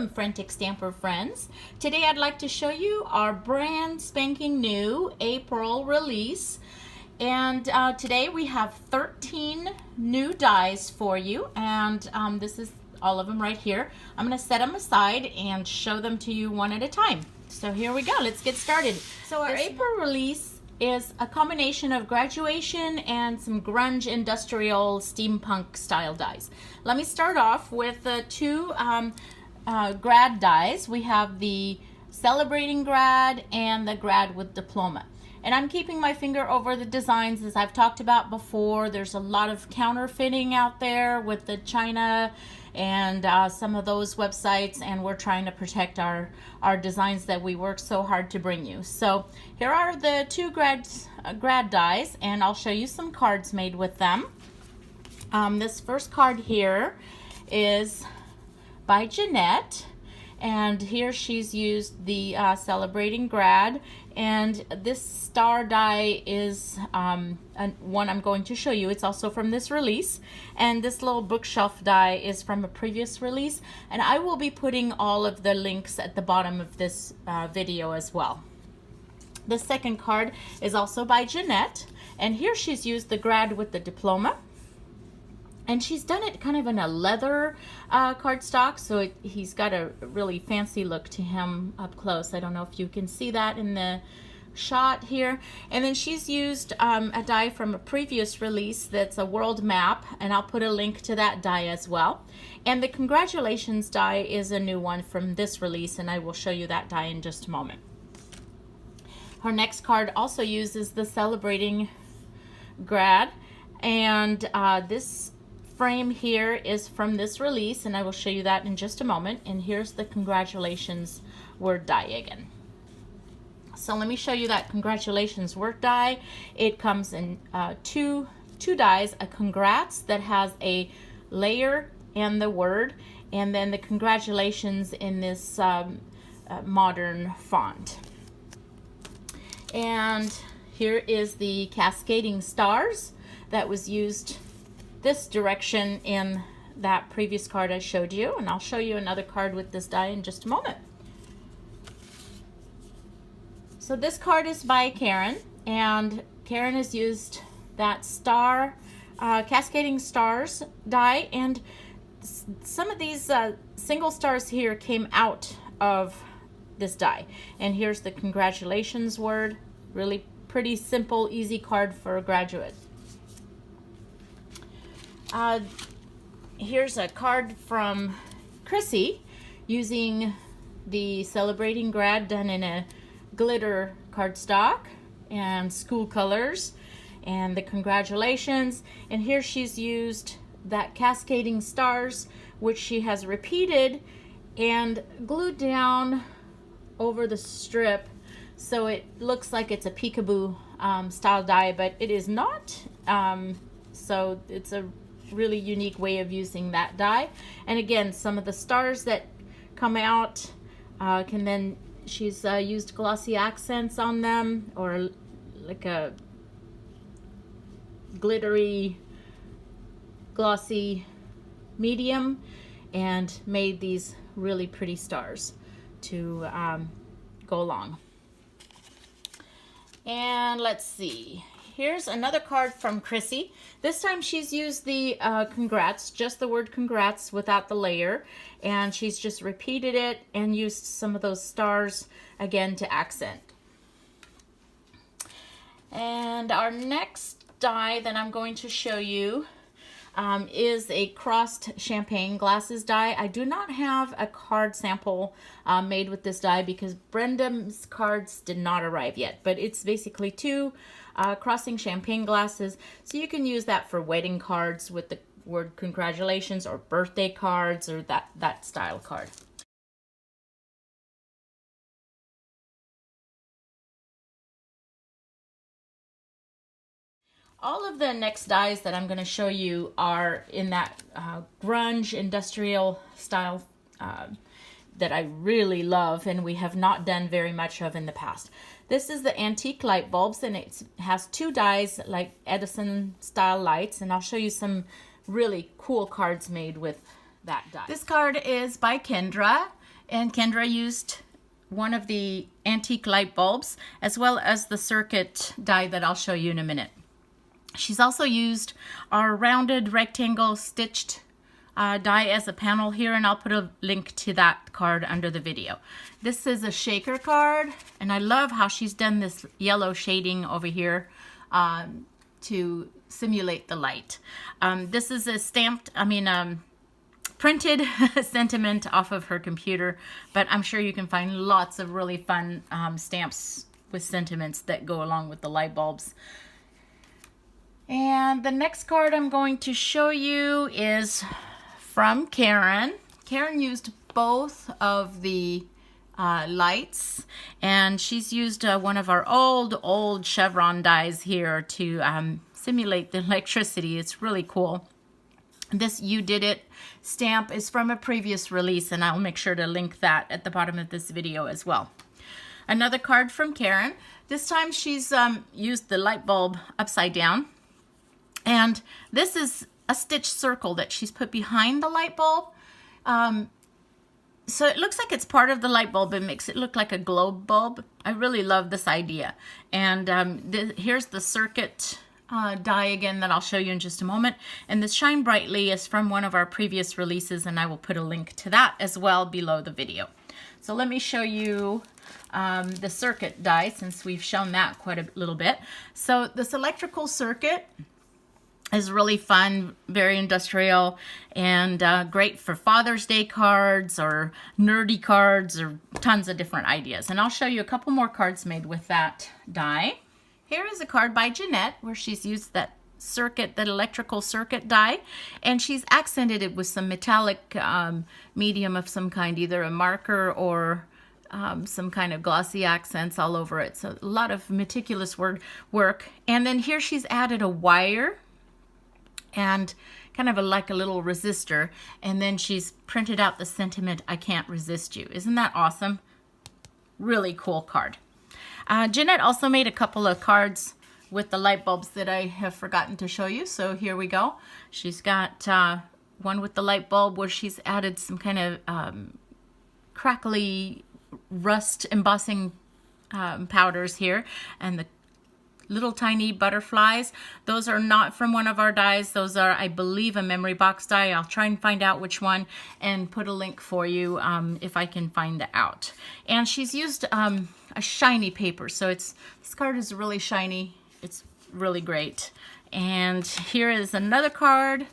Welcome, Frantic Stamper friends. Today I'd like to show you our brand spanking new April release. And today we have 13 new dies for you, and this is all of them right here. I'm going to set them aside and show them to you one at a time. So here we go, let's get started. So our April release is a combination of graduation and some grunge industrial steampunk style dies. Let me start off with the two grad dies. We have the Celebrating Grad and the Grad with Diploma. And I'm keeping my finger over the designs as I've talked about before. There's a lot of counterfeiting out there with the China and some of those websites, and we're trying to protect our designs that we work so hard to bring you. So here are the two grad dies, and I'll show you some cards made with them. This first card here is by Jeanette, and here she's used the Celebrating Grad, and this star die is one I'm going to show you. It's also from this release, and this little bookshelf die is from a previous release, and I will be putting all of the links at the bottom of this video as well. The second card is also by Jeanette, and here she's used the Grad with the Diploma. And she's done it kind of in a leather cardstock, so he's got a really fancy look to him up close. I don't know if you can see that in the shot here. And then she's used a die from a previous release that's a world map, and I'll put a link to that die as well. And the Congratulations die is a new one from this release, and I will show you that die in just a moment. Her next card also uses the Celebrating Grad, and this frame here is from this release, and I will show you that in just a moment. And here's the Congratulations word die again. So let me show you that Congratulations word die. It comes in two dies, a congrats that has a layer and the word, and then the Congratulations in this modern font. And here is the Cascading Stars that was used this direction in that previous card I showed you, and I'll show you another card with this die in just a moment. So this card is by Karen, and Karen has used that star Cascading Stars die, and some of these single stars here came out of this die. And here's the Congratulations word. Really pretty simple, easy card for a graduate. Here's a card from Chrissy using the Celebrating Grad done in a glitter cardstock and school colors, and the Congratulations. And here she's used that Cascading Stars, which she has repeated and glued down over the strip, so it looks like it's a peekaboo style die, but it is not. So it's a really unique way of using that die. And again, some of the stars that come out can then, she's used glossy accents on them, or like a glittery glossy medium, and made these really pretty stars to go along. And let's see, here's another card from Chrissy. This time she's used the congrats, just the word congrats without the layer, and she's just repeated it and used some of those stars again to accent. And our next die that I'm going to show you is a crossed champagne glasses die. I do not have a card sample made with this die because Brenda's cards did not arrive yet, but it's basically two crossing champagne glasses, so you can use that for wedding cards with the word Congratulations, or birthday cards, or that style card. All of the next dies that I'm going to show you are in that grunge industrial style that I really love, and we have not done very much of in the past. This is the antique light bulbs, and it has two dies like Edison style lights, and I'll show you some really cool cards made with that die. This card is by Kendra, And Kendra used one of the antique light bulbs as well as the circuit die that I'll show you in a minute. She's also used our rounded rectangle stitched die as a panel here, and I'll put a link to that card under the video. This is a shaker card, and I love how she's done this yellow shading over here to simulate the light. This is a printed sentiment off of her computer, but I'm sure you can find lots of really fun stamps with sentiments that go along with the light bulbs. And the next card I'm going to show you is from Karen. Karen used both of the lights, and she's used one of our old chevron dies here to simulate the electricity. It's really cool. This You Did It stamp is from a previous release, and I'll make sure to link that at the bottom of this video as well. Another card from Karen. This time she's used the light bulb upside down, and this is a stitched circle that she's put behind the light bulb. So it looks like it's part of the light bulb. It makes it look like a globe bulb. I really love this idea. And here's the circuit die again that I'll show you in just a moment. And this Shine Brightly is from one of our previous releases, and I will put a link to that as well below the video. So let me show you the circuit die, since we've shown that quite a little bit. So this electrical circuit is really fun, very industrial, and great for Father's Day cards or nerdy cards or tons of different ideas. And I'll show you a couple more cards made with that die. Here is a card by Jeanette where she's used that electrical circuit die, and she's accented it with some metallic medium of some kind, either a marker or some kind of glossy accents all over it. So a lot of meticulous work. And then here she's added a wire and kind of like a little resistor, and then she's printed out the sentiment, I can't resist you. Isn't that awesome? Really cool card. Jeanette also made a couple of cards with the light bulbs that I have forgotten to show you, so here we go. She's got one with the light bulb where she's added some kind of crackly rust embossing powders here, and the little tiny butterflies. Those are not from one of our dies. Those are, I believe, a memory box die. I'll try and find out which one and put a link for you if I can find it out. And she's used a shiny paper. So this card is really shiny. It's really great. And here is another card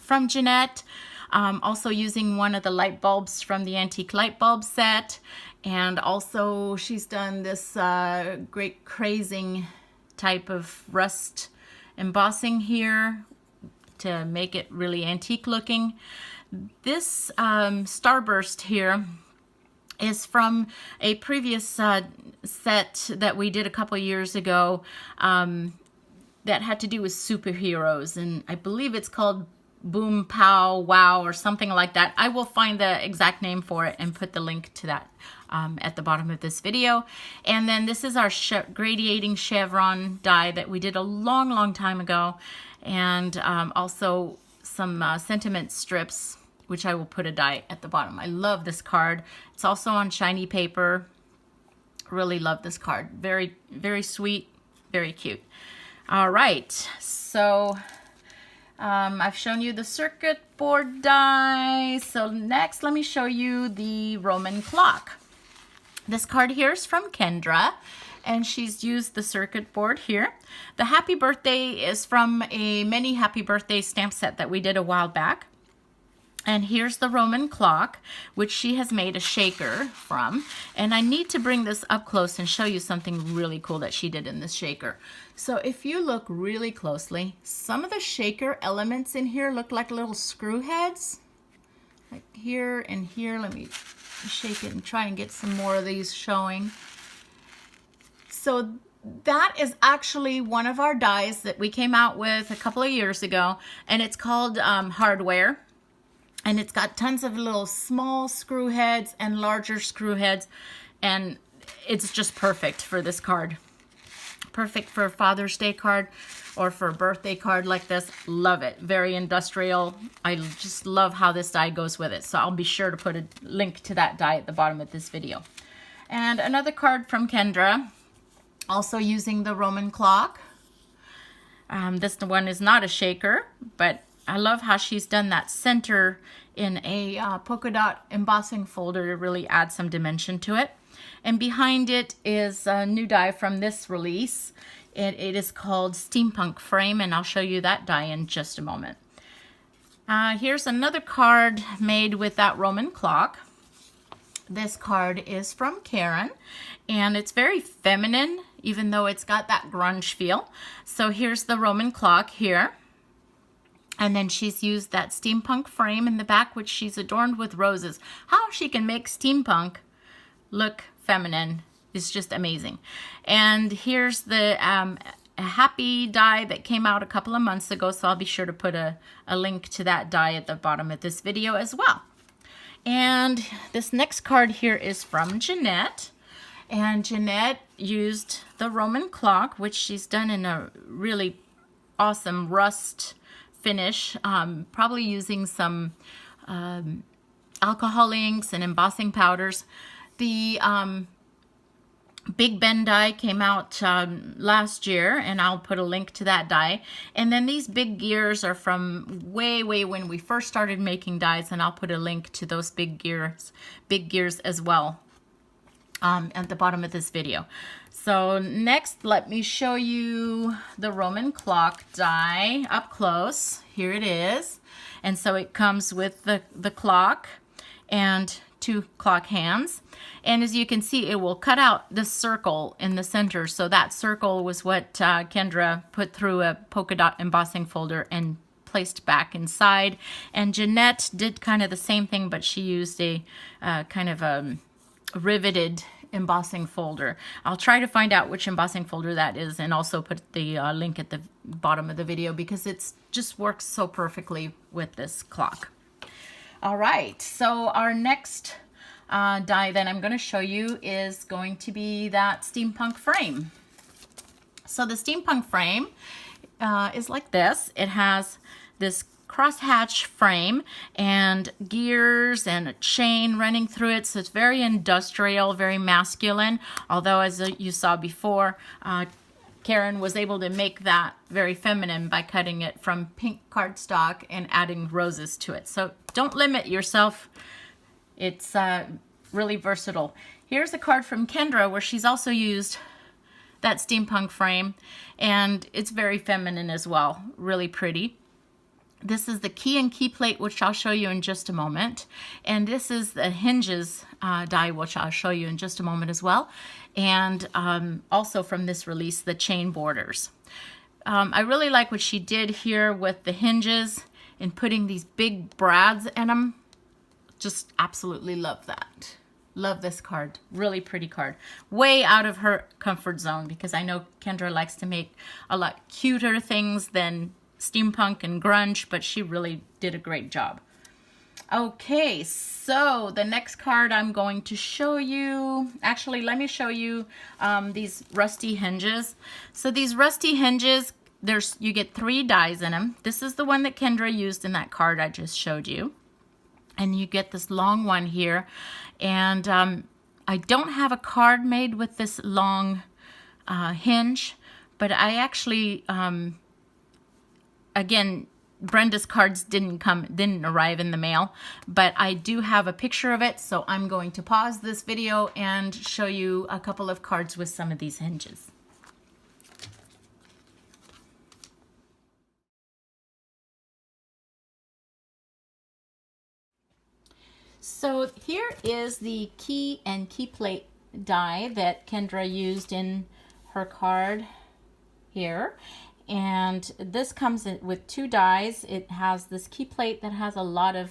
from Jeanette. Also using one of the light bulbs from the antique light bulb set. And also she's done this great crazing type of rust embossing here to make it really antique looking. This Starburst here is from a previous set that we did a couple years ago that had to do with superheroes, and I believe it's called Boom Pow Wow or something like that. I will find the exact name for it and put the link to that at the bottom of this video. And then this is our gradiating chevron die that we did a long time ago, and also some sentiment strips, which I will put a die at the bottom. I love this card. It's also on shiny paper. Really love this card. Very, very sweet, very cute. All right, so I've shown you the circuit board die. So next, let me show you the Roman clock. This card here is from Kendra, and she's used the circuit board here. The Happy Birthday is from a mini Happy Birthday stamp set that we did a while back. And here's the Roman clock, which she has made a shaker from. And I need to bring this up close and show you something really cool that she did in this shaker. So if you look really closely, some of the shaker elements in here look like little screw heads. Like here and here. Let me shake it and try and get some more of these showing. So that is actually one of our dies that we came out with a couple of years ago, and it's called Hardware. And it's got tons of little small screw heads and larger screw heads, and it's just perfect for this card. Perfect for a Father's Day card or for a birthday card like this. Love it. Very industrial. I just love how this die goes with it. So I'll be sure to put a link to that die at the bottom of this video. And another card from Kendra, also using the Roman clock. This one is not a shaker, but I love how she's done that center in a polka dot embossing folder to really add some dimension to it. And behind it is a new die from this release. It is called Steampunk Frame, and I'll show you that die in just a moment. Here's another card made with that Roman clock. This card is from Karen, and it's very feminine, even though it's got that grunge feel. So here's the Roman clock here. And then she's used that steampunk frame in the back, which she's adorned with roses. How she can make steampunk look feminine is just amazing. And here's the a happy die that came out a couple of months ago, so I'll be sure to put a link to that die at the bottom of this video as well. And this next card here is from Jeanette. And Jeanette used the Roman clock, which she's done in a really awesome rust finish, probably using some alcohol inks and embossing powders. The Big Ben die came out last year, and I'll put a link to that die. And then these big gears are from way when we first started making dies, and I'll put a link to those big gears as well at the bottom of this video. So next, let me show you the Roman clock die up close. Here it is. And so it comes with the clock and 2 clock hands. And as you can see, it will cut out the circle in the center. So that circle was what Kendra put through a polka dot embossing folder and placed back inside. And Jeanette did kind of the same thing, but she used a kind of a riveted embossing folder. I'll try to find out which embossing folder that is and also put the link at the bottom of the video, because it's just works so perfectly with this clock. All right, so our next die that I'm going to show you is going to be that steampunk frame. So the steampunk frame is like this. It has this crosshatch frame and gears and a chain running through it, so it's very industrial, very masculine, although as you saw before, Karen was able to make that very feminine by cutting it from pink cardstock and adding roses to it. So don't limit yourself. It's really versatile. Here's a card from Kendra where she's also used that steampunk frame, and it's very feminine as well, really pretty. This is the key and Keyplate, which I'll show you in just a moment. And this is the Hinges die, which I'll show you in just a moment as well. And also from this release, the chain borders. I really like what she did here with the hinges and putting these big brads in them. Just absolutely love that. Love this card. Really pretty card. Way out of her comfort zone, because I know Kendra likes to make a lot cuter things than steampunk and grunge, but she really did a great job. Okay, so the next card I'm going to show you, actually let me show you these rusty hinges. So these rusty hinges, you get 3 dies in them. This is the one that Kendra used in that card I just showed you. And you get this long one here. And I don't have a card made with this long hinge, but I actually again, Brenda's cards didn't arrive in the mail, but I do have a picture of it, so I'm going to pause this video and show you a couple of cards with some of these hinges. So here is the key and Keyplate die that Kendra used in her card here. And this comes with 2 dies. It has this Keyplate that has a lot of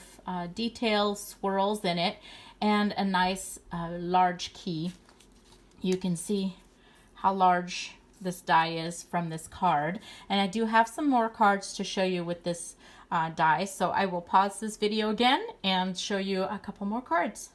details, swirls in it, and a nice large key. You can see how large this die is from this card. And I do have some more cards to show you with this die, so I will pause this video again and show you a couple more cards.